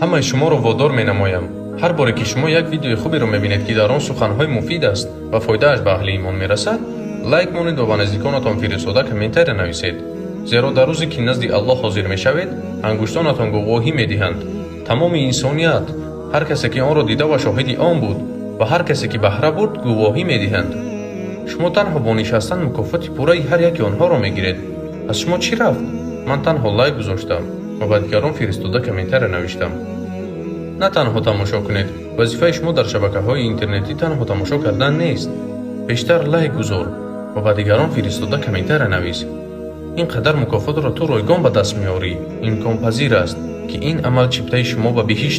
ҳамаи шуморо водор менамоям ҳар боре ки шумо як видеои хуберо мебинед ки дар он суханҳои муфид аст ва фоидааш ба аҳли имон мерасад, лайк монед ва ба наздиконатон фиристода комментаре нависед, зеро дар рӯзе ки назди Аллоҳ ҳозир мешавед, ангуштонатон гувоҳӣ медиҳанд. Тамоми инсоният, ҳар касе ки онро дида ва шоҳиди он буд ва ҳар касе ки баҳра бурд гувоҳӣ медиҳанд. шумо танҳо бо нишастан мукофоти пурраи ҳар яки онҳоро мегиред. аз шумо чӣ рафт? ман танҳо лайк гузоштам ва ба дигарон фиристода комментаре навиштам. на танҳо тамошо кунед, вазифаи шумо дар шабакаҳои интернетӣ танҳо тамошо кардан нест. бештар лайк гузор ва ба дигарон фиристода комментаре навис. ин қадар мукофотро ту ройгон ба даст меорӣ. имконпазир аст ки ин амал чиптаи шумо ба биҳишт